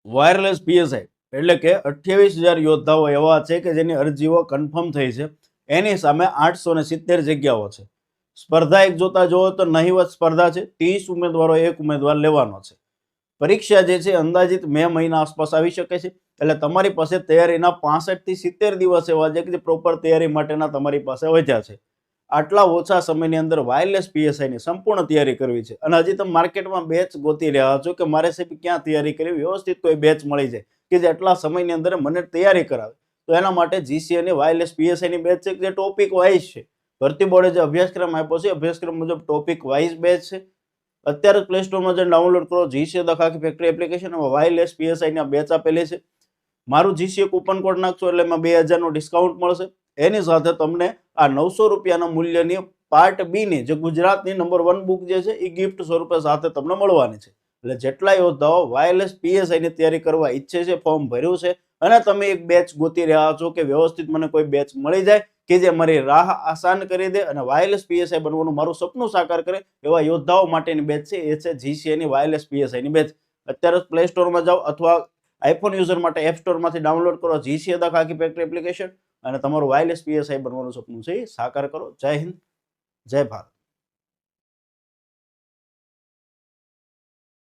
Wireless PSI એટલે કે 28,000 યોદ્ધાઓ એવા છે કે જેની અરજીઓ કન્ફર્મ થઈ છે. એની સામે 870 જગ્યાઓ છે. સ્પર્ધા એક જોતા જુઓ તો નહીવત સ્પર્ધા છે. 30 ઉમેદવારો એક ઉમેદવાર લેવાનો છે. પરીક્ષા જે છે અંદાજિત મે મહિના આસપાસ આવી શકે છે. એટલે તમારી પાસે તૈયારીના 65 થી 70 દિવસ એવા છે કે જે પ્રોપર તૈયારી માટેના તમારી પાસે વધ્યા છે. આટલા ઓછા સમયની અંદર વાયરલેસ પીએસઆઈની સંપૂર્ણ તૈયારી કરવી છે અને હજી તમે માર્કેટમાં બેચ ગોતી રહ્યા છો કે મારે સાહેબ ક્યાં તૈયારી કરવી, વ્યવસ્થિત કોઈ બેચ મળી જાય કે જે આટલા સમયની અંદર મને તૈયારી કરાવે, તો એના માટે જીસીએની વાયરલેસ પીએસઆઈની બેચ છે જે ટોપિક વાઇઝ છે. ભરતી બોર્ડે જે અભ્યાસક્રમ આપ્યો છે અભ્યાસક્રમ મુજબ ટોપિક વાઇઝ બેચ છે. અત્યારે જ પ્લે સ્ટોરમાં જઈને ડાઉનલોડ કરો GCA the Khakhi factory application. Wireless પીએસઆઈની બેચ આપેલી છે. મારું જીસીએ કૂપન કોડ નાખશો એટલે એમાં 2000 ડિસ્કાઉન્ટ મળશે. એની સાથે તમને આ 900 રૂપિયાના મૂલ્યની પાર્ટ બી ની જે ગુજરાતની નંબર 1 બુક જે છે એ ગિફ્ટ સ્વરૂપે સાથે તમને મળવાની છે. એટલે જેટલા યોદ્ધાઓ વાયરલેસ પીએસઆઈની તૈયારી કરવા ઈચ્છે છે, ફોર્મ ભર્યું છે અને તમે એક બેચ ગોતી રહ્યા છો કે વ્યવસ્થિત મને કોઈ બેચ મળી જાય કે જે મારી રાહ આસાન કરી દે અને વાયરલેસ પીએસઆઈ બનવાનું મારું સપનું સાકાર કરે, એવા યોદ્ધાઓ માટેની બેચ છે એ છે જીસીએની વાયરલેસ પીએસઆઈની બેચ. અત્યારે પ્લે સ્ટોરમાં જાઓ અથવા આઈફોન યુઝર માટે એપ સ્ટોરમાંથી ડાઉનલોડ કરો GCA the Khakhi factory application અને તમારું વાયરલેસ પીએસઆઈ બનવાનું સપનું છે એ સાકાર કરો. જય હિન્દ, જય ભારત.